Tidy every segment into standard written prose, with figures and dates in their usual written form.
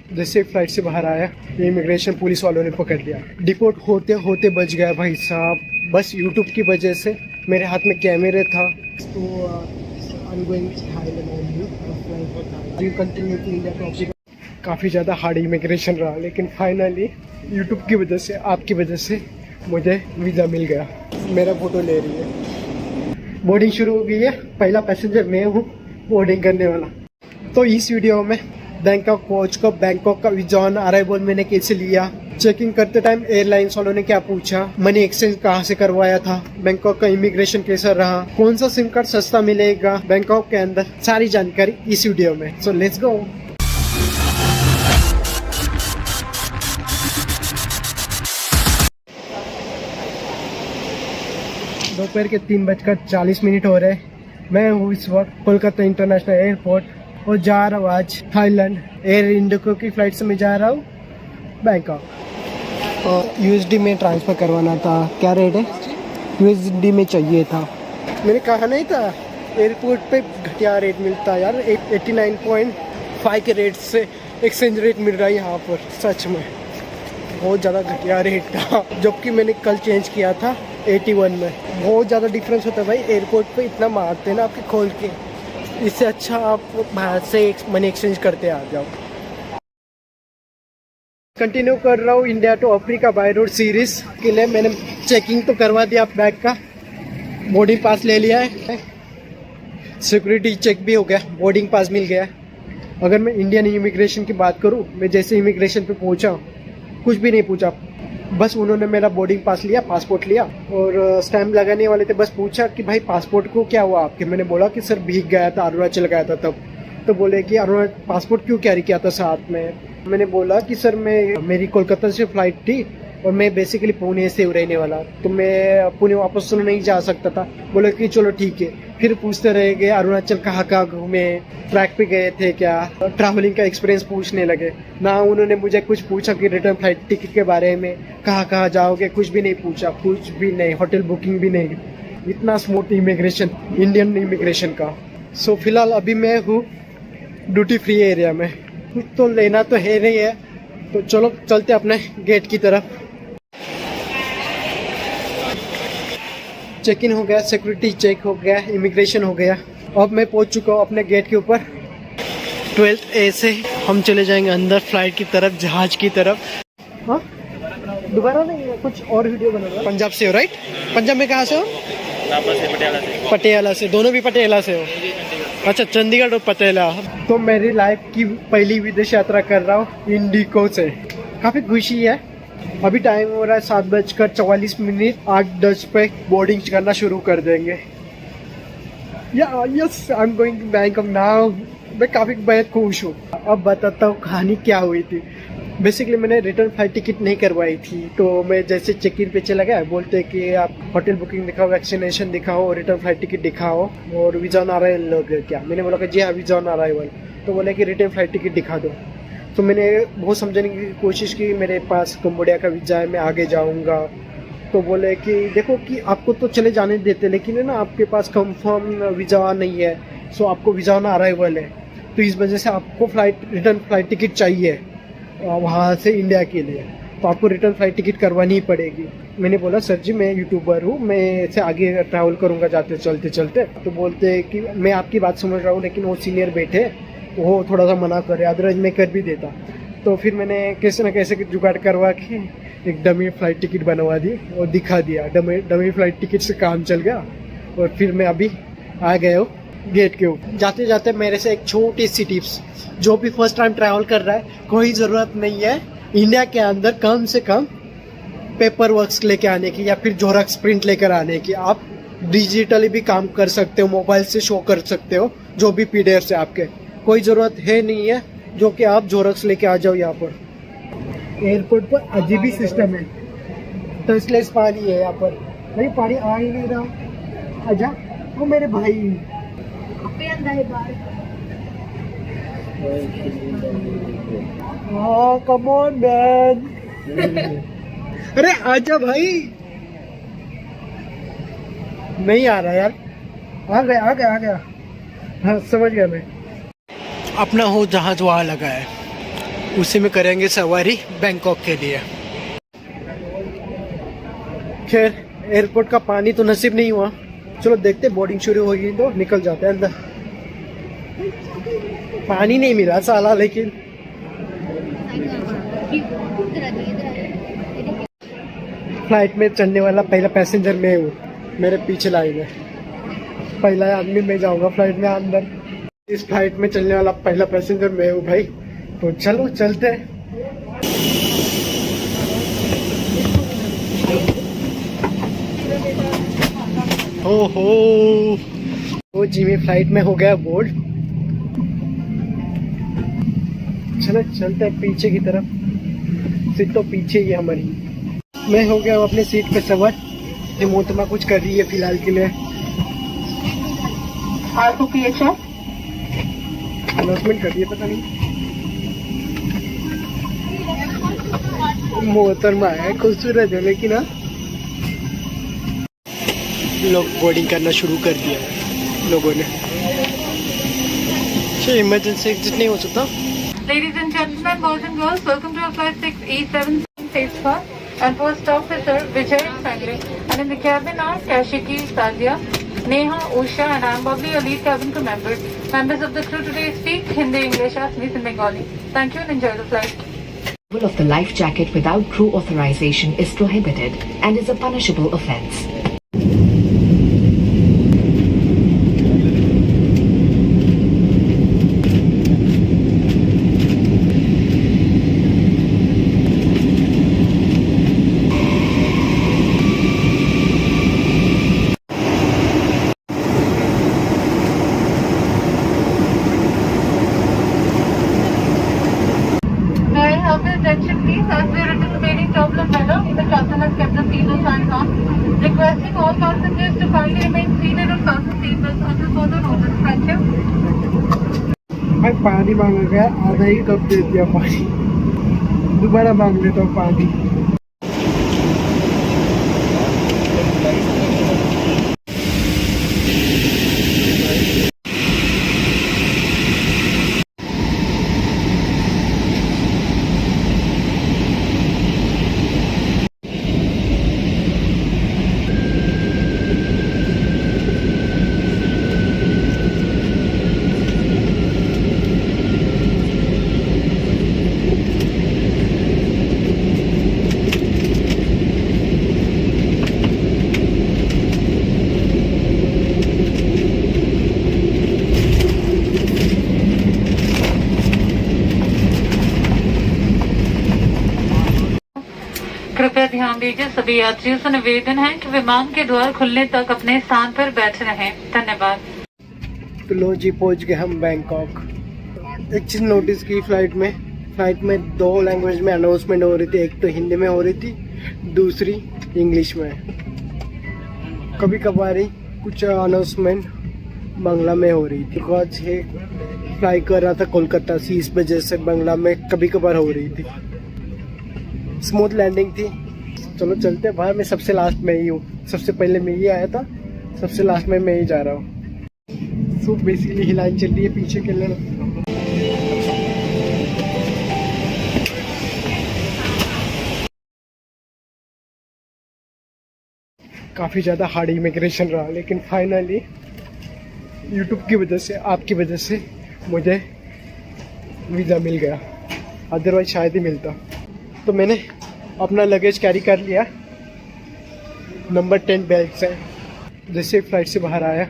जैसे फ्लाइट से बाहर आया, इमिग्रेशन पुलिस वालों ने पकड़ लिया। डिपोर्ट होते होते बच गया भाई साहब, बस यूट्यूब की वजह से। मेरे हाथ में कैमरे था। तो काफ़ी ज़्यादा हार्ड इमिग्रेशन रहा, लेकिन फाइनली यूट्यूब की वजह से, आपकी वजह से मुझे वीज़ा मिल गया। मेरा फ़ोटो ले रही है। बोर्डिंग शुरू हो गई है। पहला पैसेंजर मैं हूँ बोर्डिंग करने वाला। तो इस वीडियो में बैंकॉक पहुँच कर बैंकॉक का वीज़ा ऑन अराइवल मैंने कैसे लिया, चेकिंग करते टाइम एयरलाइंस वालों ने क्या पूछा, मनी एक्सचेंज कहाँ से करवाया था, बैंकॉक का इमिग्रेशन कैसा रहा, कौन सा सिम कार्ड सस्ता मिलेगा बैंकॉक के अंदर, सारी जानकारी इस वीडियो में। So let's go. दोपहर के 3:40 हो रहे हैं। मैं हूँ इस वक्त कोलकाता इंटरनेशनल एयरपोर्ट और जा रहा हूँ आज थाईलैंड। एयर इंडिको की फ्लाइट से मैं जा रहा हूँ बैंकॉक। USD में ट्रांसफ़र करवाना था। क्या रेट है? USD में चाहिए था। मैंने कहा नहीं था एयरपोर्ट पे घटिया रेट मिलता है यार। 89.5 के रेट से एक्सचेंज रेट मिल रहा है यहाँ पर। सच में बहुत ज़्यादा घटिया रेट था, जबकि मैंने कल चेंज किया था 81 में। बहुत ज़्यादा डिफरेंस होता है भाई। एयरपोर्ट पे इतना मारते हैं ना आपके खोल के, इससे अच्छा आप बाहर से मनी एक्सचेंज करते आ जाओ। कंटिन्यू कर रहा हूँ India to Africa by road series के लिए। मैंने चेकिंग तो करवा दिया बैग का, बोर्डिंग पास ले लिया है, सिक्योरिटी चेक भी हो गया, बोर्डिंग पास मिल गया। अगर मैं इंडियन इमिग्रेशन की बात करूँ, मैं जैसे इमिग्रेशन पे पहुँचा कुछ भी नहीं पूछा, बस उन्होंने मेरा बोर्डिंग पास लिया, पासपोर्ट लिया और स्टैम्प लगाने वाले थे। बस पूछा कि भाई पासपोर्ट को क्या हुआ आपके। मैंने बोला कि सर भीग गया था, अरुणाचल गया था तब। तो बोले कि अरुणाचल पासपोर्ट क्यों कैरी किया था साथ में। मैंने बोला कि सर मेरी कोलकाता से फ्लाइट थी और मैं बेसिकली पुणे से रहने वाला, तो मैं पुणे वापस तो नहीं जा सकता था। बोले कि चलो ठीक है। फिर पूछते रह गए अरुणाचल कहाँ कहाँ घूमे, ट्रैक पे गए थे क्या, ट्रैवलिंग का एक्सपीरियंस पूछने लगे। ना उन्होंने मुझे कुछ पूछा कि रिटर्न फ्लाइट टिकट के बारे में, कहाँ कहाँ जाओगे, कुछ भी नहीं पूछा, कुछ भी नहीं, होटल बुकिंग भी नहीं। इतना स्मूथ इमिग्रेशन इंडियन इमिग्रेशन का। सो फिलहाल अभी मैं हूँ ड्यूटी फ्री एरिया में। कुछ तो लेना तो है नहीं है, तो चलो चलते अपने गेट की तरफ। चेक इन हो गया, सिक्योरिटी चेक हो गया, इमिग्रेशन हो गया। अब मैं पहुंच चुका हूँ अपने गेट के ऊपर। 12th A से हम चले जाएंगे अंदर फ्लाइट की तरफ, जहाज की तरफ। हाँ दोबारा नहीं है, कुछ और वीडियो बना रहा। पंजाब से हो राइट? पंजाब में कहाँ से हो? पटियाला से। पटियाला से, दोनों भी पटियाला से हो? अच्छा, चंडीगढ़ और पटियाला। तो मेरी लाइफ की पहली विदेश यात्रा कर रहा हूँ इंडिको से। काफ़ी खुशी है। अभी टाइम हो रहा है 7:44। 8:10 पे बोर्डिंग करना शुरू कर देंगे। Yes, I am going to Bangkok now. मैं काफ़ी बेहद खुश हूँ। अब बताता हूँ कहानी क्या हुई थी। बेसिकली मैंने रिटर्न फ्लाइट टिकट नहीं करवाई थी, तो मैं जैसे चेक इन पे चला गया, बोलते कि आप होटल बुकिंग दिखाओ, वैक्सीनेशन दिखाओ, रिटर्न फ्लाइट टिकट दिखाओ और वीज़ा ऑन अराइवल क्या। मैंने बोला कि जी हाँ वीज़ा ऑन अराइवल। तो बोले कि रिटर्न फ्लाइट टिकट दिखा दो। तो मैंने बहुत समझाने की कोशिश की, मेरे पास कंबोडिया का वीज़ा है, मैं आगे जाऊंगा। तो बोले कि देखो कि आपको तो चले जाने देते, लेकिन है ना आपके पास कंफर्म वीज़ा नहीं है, सो आपको वीज़ा ऑन अराइवल है, तो इस वजह से आपको रिटर्न फ्लाइट टिकट चाहिए वहाँ से इंडिया के लिए, तो आपको रिटर्न फ्लाइट टिकट करवानी ही पड़ेगी। मैंने बोला सर जी मैं यूट्यूबर हूँ, मैं ऐसे आगे ट्रैवल करूँगा जाते चलते चलते। तो बोलते कि मैं आपकी बात समझ रहा हूँ, लेकिन वो सीनियर बैठे, वो थोड़ा सा मना करे, अदरवाइज मैं कर भी देता। तो फिर मैंने कैसे ना कैसे जुगाड़ करवा के एक डमी फ्लाइट टिकट बनवा दी और दिखा दिया। डमी फ्लाइट टिकट से काम चल गया और फिर मैं अभी आ गया हूँ गेट के ऊपर। जाते जाते मेरे से एक छोटी सी टिप्स, जो भी फर्स्ट टाइम ट्रैवल कर रहा है, कोई ज़रूरत नहीं है इंडिया के अंदर कम से कम पेपर वर्क्स लेके आने की या फिर जोरक्स प्रिंट लेकर आने की। आप डिजिटली भी काम कर सकते हो, मोबाइल से शो कर सकते हो जो भी PDF से आपके। कोई ज़रूरत है नहीं है जो कि आप जोरक्स लेके आ जाओ। यहाँ पर एयरपोर्ट पर अजीब ही सिस्टम है, टचलेस पानी है यहाँ पर। भाई पानी आ ही नहीं रहा। आजा वो मेरे भाई, हाँ कम ऑन मैन। अरे आजा भाई। नहीं आ रहा यार। आ गया। हाँ समझ गया मैं। अपना हो जहाज वहाँ लगा है। उसी में करेंगे सवारी बैंकॉक के लिए। खैर एयरपोर्ट का पानी तो नसीब नहीं हुआ, चलो देखते बोर्डिंग शुरू होगी तो निकल जाते हैं अंदर। पानी नहीं मिला साला, लेकिन फ्लाइट में चढ़ने वाला पहला पैसेंजर मैं हूँ, मेरे पीछे लाइन है। पहला आदमी मैं जाऊंगा फ्लाइट में अंदर। इस फ्लाइट में चलने वाला पहला पैसेंजर मैं हूँ भाई, तो चलो चलते हैं। ओहो वो जिमी फ्लाइट में हो गया बोर्ड। चलो चलते हैं पीछे की तरफ, सीट तो पीछे ही है हमारी। मैं हो गया अपने सीट पे सवार, रिमोट में कुछ कर रही है फिलहाल के लिए। अनाउंसमेंट कर रही है, पता नहीं मोहतरमा है, खूबसूरत है, लेकिन हाँ लोग बोर्डिंग करना शुरू कर दिया है लोगों ने। इमरजेंसी एग्जिट नहीं हो सकता। Ladies and gentlemen, boys and girls, welcome to our flight 6E7 Phase 1 and first officer Vijay Sangre, and in the cabin are Kashiki Sadia, Neha, Usha and I am Bobby, your lead cabin crew members. Members of the crew today speak Hindi, English, Assamese and Bengali. Thank you and enjoy the flight. Removal of the life jacket without crew authorization is prohibited and is a punishable offence. May I have your attention please, as we are anticipating turbulent weather, the captain has kept the seatbelt signs on, requesting all passengers to kindly remain seated and fasten seatbelts until further notice. Thank you. भाई पानी मांगा गया, आधा ही cup दे दिया पानी, दोबारा मांग लेता हूँ पानी। कृपया ध्यान दीजिए, सभी यात्रियों से निवेदन है कि विमान के द्वार खुलने तक अपने स्थान पर बैठे रहें। धन्यवाद। तो लो जी पहुंच गए हम बैंकॉक। एक चीज़ नोटिस की फ्लाइट में दो लैंग्वेज में अनाउंसमेंट हो रही थी, एक तो हिंदी में हो रही थी, दूसरी इंग्लिश में। कभी कभार ही कुछ अनाउंसमेंट बांग्ला में हो रही थी, बिकॉज ये फ्लाई कर रहा था कोलकाता से, इस वजह से बांग्ला में कभी कभार हो रही थी। स्मूथ लैंडिंग थी। चलो चलते बाहर। मैं सबसे लास्ट में ही हूँ, सबसे पहले मैं ही आया था, सबसे लास्ट में मैं ही जा रहा हूँ। सो बेसिकली हिलाइन चल रही है पीछे के लिए। काफ़ी ज़्यादा हार्ड इमिग्रेशन रहा, लेकिन फाइनली यूट्यूब की वजह से, आपकी वजह से मुझे वीज़ा मिल गया, अदरवाइज शायद ही मिलता। तो मैंने अपना लगेज कैरी कर लिया नंबर 10 बैग से। जैसे फ्लाइट से बाहर आया,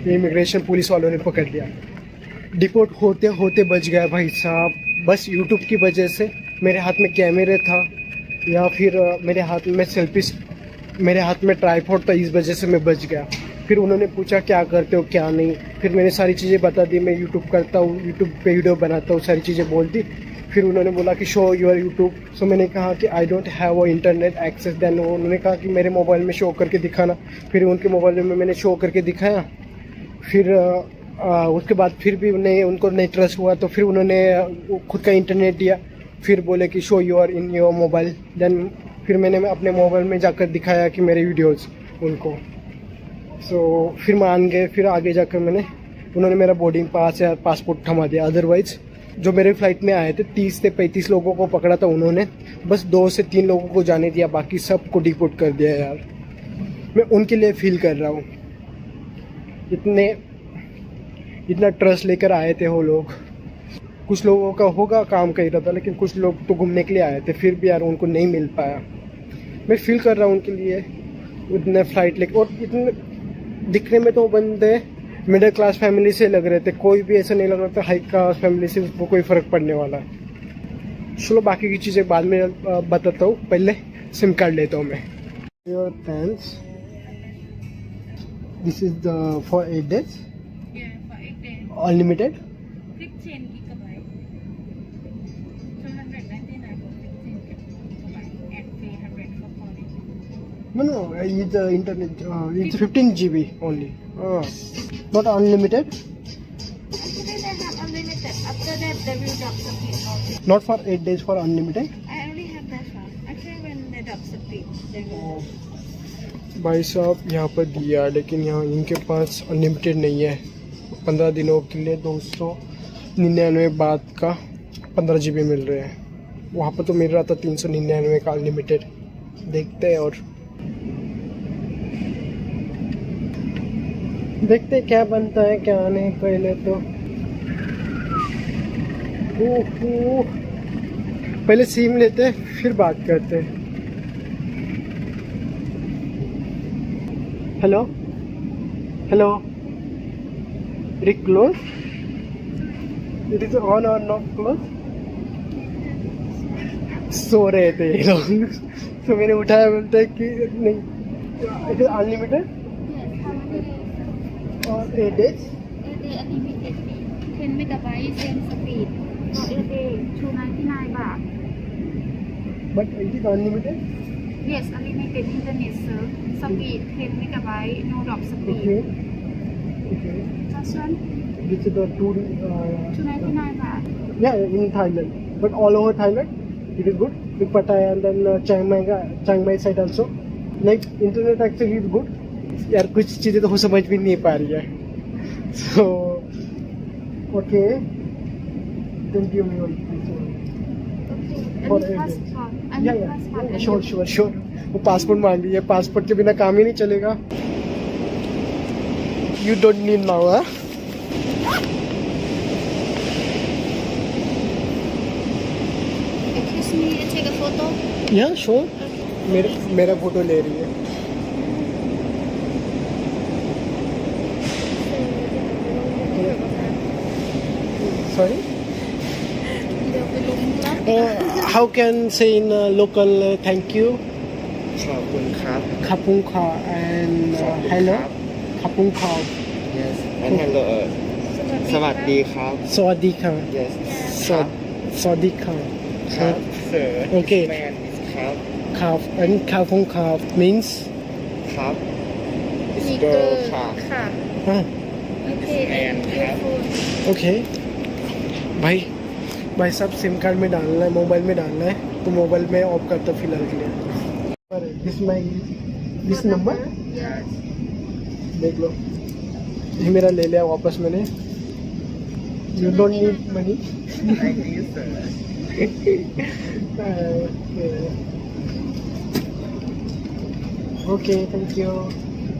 इमिग्रेशन पुलिस वालों ने पकड़ लिया। डिपोर्ट होते होते बच गया भाई साहब, बस यूट्यूब की वजह से। मेरे हाथ में कैमरे था, या फिर मेरे हाथ में ट्राइपॉड था, इस वजह से मैं बच गया। फिर उन्होंने पूछा क्या करते हो क्या नहीं, फिर मैंने सारी चीज़ें बता दी। मैं यूट्यूब करता हूँ, यूट्यूब पे वीडियो बनाता हूँ, सारी चीज़ें बोल दी। फिर उन्होंने बोला कि शो योर यूट्यूब। सो मैंने कहा कि I don't have a internet access. Then उन्होंने कहा कि मेरे मोबाइल में शो करके दिखाना। फिर उनके मोबाइल में मैंने शो करके दिखाया। फिर उसके बाद फिर भी उनको नहीं ट्रस्ट हुआ, तो फिर उन्होंने खुद का इंटरनेट दिया। फिर बोले कि show your in your mobile. Then फिर मैंने अपने मोबाइल में जाकर दिखाया कि मेरे वीडियोज़ उनको। सो फिर मान गए। फिर आगे जाकर उन्होंने मेरा बोर्डिंग पास या पासपोर्ट थमा दिया, अदरवाइज जो मेरे फ्लाइट में आए थे 30 से 35 लोगों को पकड़ा था उन्होंने, बस 2 से 3 लोगों को जाने दिया, बाकी सबको डिपोर्ट कर दिया यार। मैं उनके लिए फील कर रहा हूँ, इतना ट्रस्ट लेकर आए थे वो लोग। कुछ लोगों का होगा काम का इरादा, लेकिन कुछ लोग तो घूमने के लिए आए थे, फिर भी यार उनको नहीं मिल पाया। मैं फील कर रहा हूँ उनके लिए, इतने फ्लाइट लेके, और इतने दिखने में तो बंदे मिडिल क्लास फैमिली से लग रहे थे, कोई भी ऐसा नहीं लग रहा था हाई क्लास फैमिली से उसको कोई फ़र्क पड़ने वाला है। चलो बाकी की चीज़ें बाद में बताता हूँ, पहले सिम कार्ड लेता हूँ मैं। Your plans, this is the for 8 days unlimited. 16 gigabyte, 299 for 16 gigabyte, and 300 for calling. No, it's internet. It's 15 GB only. Not unlimited. Actually, they have unlimited. After that, they will drop the speed also. Not for 8 days for unlimited. I only have that one. Actually, when they drop the speed, they will. भाई साहब यहाँ पर दिया, लेकिन यहाँ इनके पास unlimited नहीं है। 15 दिनों के लिए 299 बात का 15 GB मिल रहे हैं। वहाँ पर तो मिल रहा था 399 का अनलिमिटेड। देखते हैं और देखते क्या बनता है क्या नहीं। पहले तो पहले सिम लेते फिर बात करते। Hello hello, it is close, it is on और नॉट क्लोज। सो रहे थे ये लोग, तो मैंने उठाया, बोलते कि नहीं, इट इज अनलिमिटेड और 8 days. 8 day unlimited 10 megabyte same speed for 8 day 299 baht. But it is unlimited. Yes, unlimited internet sir. Speed 10 megabyte no drop speed. Okay. Just one This is the 299 baht. yeah, in Thailand, but all over Thailand it is good. Big Pattaya and then Chiang Mai side also. Like internet actually is good. यार कुछ चीज़ें तो समझ भी नहीं पा रही है। So okay, thank you Okay. And passport. And passport. Sure sure sure. वो पासपोर्ट मांग रही है, पासपोर्ट के बिना काम ही नहीं चलेगा। You don't need now. Excuse me, take a photo. या श्योर, मेरा फोटो ले रही है। Sorry? How can say in local thank you? ขอบคุณครับ Kapungka and hello. Kapungka. yes and hello สวัสดีครับ Sawadika. yes Sawadika. ครับ sir Okay. man is ครับ Kaf and Kapungka means. ครับ is มีเก girl อร์ ค่ะ ค่ะ Ah, โอเค and ครับ okay. भाई साहब SIM card में डालना है, mobile में डालना है, तो mobile में ऑफ करता फिलहाल के लिए। दिस नंबर देख लो, ये मेरा ले लिया वापस मैंने। You don't need money. thank you sir okay thank you.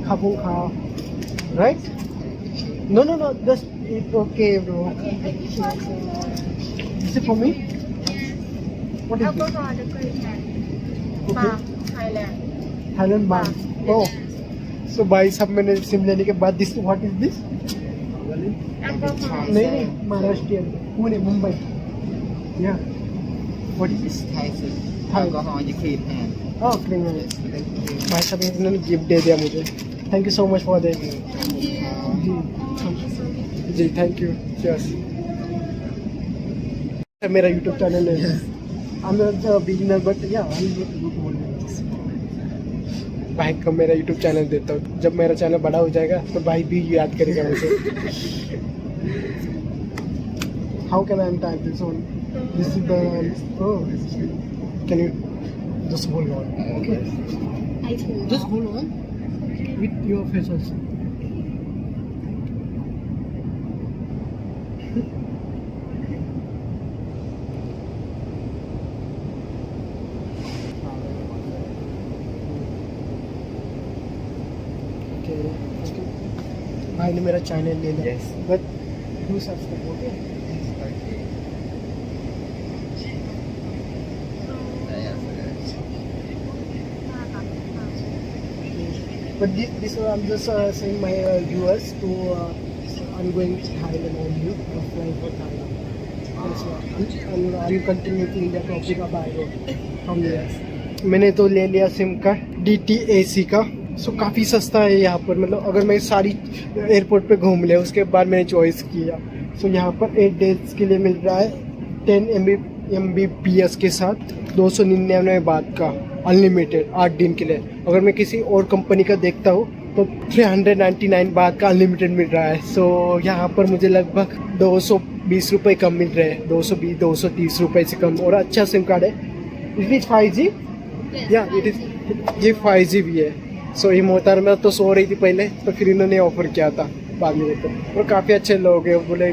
खापूंखा right? No just it okay bro. Is it for me? What is this? Alcohol, the Korean. Okay. Bang, Thailand. Thailand bang. Oh, so भाई साहब मैंने SIM लेने के बाद this what is this? Alcohol. नहीं महाराष्ट्रियन, पुणे मुंबई। या what is this? Thai sir Thai. alcohol you clean hand oh clean. भाई साहब इन्होंने गिफ्ट दे दिया मुझे। Thank you so much for that. जी थैंक यू। यस, मेरा यूट्यूब चैनल है। I'm not a beginner but yeah, भाई को मेरा यूट्यूब चैनल देता हूँ। जब मेरा चैनल बड़ा हो जाएगा तो भाई भी याद करेगा मुझे। How can I type this on? This is the can you just hold on? Okay. Just hold on with your face also. भाई ने मेरा चैनल ले लिया Yes. But do subscribe okay but this I'm just saying my viewers to I'm going to Thailand only flying for Thailand that's why and I'll continue to India topic अब आएगा हम मैंने तो ले लिया सिम का DTAC का सो काफ़ी सस्ता है यहाँ पर मतलब अगर मैं सारी एयरपोर्ट पे घूम लिया उसके बाद मैंने चॉइस किया सो यहाँ पर 8 डेज के लिए मिल रहा है 10 MBPS के साथ 299 बात का अनलिमिटेड 8 दिन के लिए। अगर मैं किसी और कंपनी का देखता हूँ तो 399 बात का अनलिमिटेड मिल रहा है। सो यहाँ पर मुझे लगभग 220 रुपये कम मिल रहे हैं, 230 रुपये से कम। और अच्छा सिम कार्ड है। इट इज 5G या इट इज ये 5G भी है। सो ये मोहतरमा तो सो रही थी पहले तो फिर इन्होंने ऑफर किया था बाद में तो। और काफ़ी अच्छे लोग हैं, बोले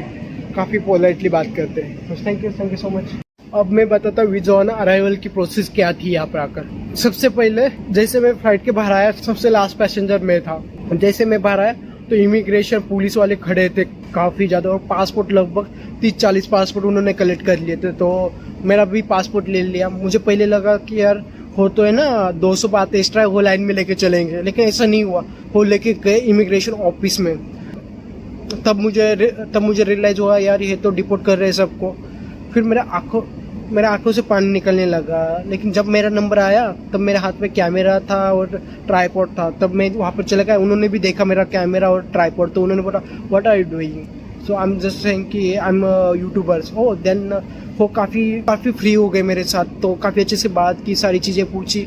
काफ़ी पोलाइटली बात करते हैं। Thank you so much. अब मैं बताता हूँ वीजा ऑन अराइवल की प्रोसेस क्या थी यहाँ पर आकर। सबसे पहले जैसे मैं फ्लाइट के बाहर आया सबसे लास्ट पैसेंजर मैं था। जैसे मैं बाहर आया तो इमिग्रेशन पुलिस वाले खड़े थे काफ़ी ज़्यादा और पासपोर्ट लगभग 30-40 पासपोर्ट उन्होंने कलेक्ट कर लिए थे। तो मेरा भी पासपोर्ट ले लिया। मुझे पहले लगा कि यार हो तो है ना 200 बात एक्स्ट्रा वो लाइन में लेके चलेंगे, लेकिन ऐसा नहीं हुआ। वो लेके गए इमिग्रेशन ऑफिस में। तब मुझे रियलाइज़ हुआ यार ये तो डिपोर्ट कर रहे हैं सबको। फिर मेरा आंखों से पानी निकलने लगा। लेकिन जब मेरा नंबर आया तब मेरे हाथ में कैमरा था और ट्राइपॉड था। तब मैं वहाँ पर चला गया, उन्होंने भी देखा मेरा कैमरा और ट्राइपॉड। तो उन्होंने बोला what are you doing. So I am just saying कि I am YouTubers. Oh then वो काफ़ी फ्री हो गए मेरे साथ। तो काफ़ी अच्छे से बात की, सारी चीज़ें पूछी।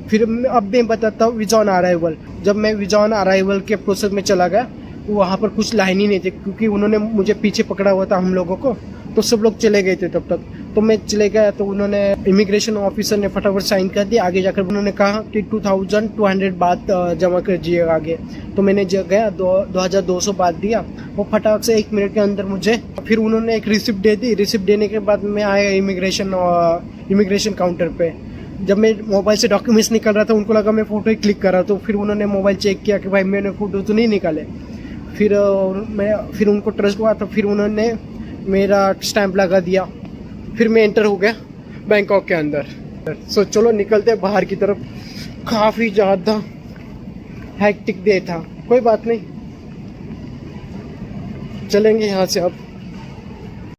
फिर अब मैं बताता हूँ वीजा ऑन अराइवल। जब मैं वीजा ऑन अराइवल के प्रोसेस में चला गया वहाँ पर कुछ लाइन ही नहीं थी, क्योंकि उन्होंने मुझे पीछे पकड़ा हुआ था हम लोगों को। तो सब लोग चले गए थे तब तक। तो मैं चले गया तो उन्होंने इमिग्रेशन ऑफिसर ने फटाफट साइन कर दिया। आगे जाकर उन्होंने कहा कि 2200 बात जमा कर दिए आगे। तो मैंने गया 2200 बात दिया। वो फटाक से 1 मिनट के अंदर मुझे फिर उन्होंने एक रिसिप्ट दे दी। रिसिप्ट देने के बाद मैं आया इमिग्रेशन काउंटर पे। जब मैं मोबाइल से डॉक्यूमेंट्स निकाल रहा था उनको लगा मैं फ़ोटो ही क्लिक कर रहा। तो फिर उन्होंने मोबाइल चेक किया कि भाई मैंने फ़ोटो तो नहीं निकाले। फिर उनको ट्रस्ट हुआ तो फिर उन्होंने मेरा स्टैंप लगा दिया। फिर मैं एंटर हो गया बैंकॉक के अंदर। सो चलो निकलते हैं बाहर की तरफ। काफ़ी ज़्यादा हैक्टिक डे था, कोई बात नहीं, चलेंगे यहाँ से अब।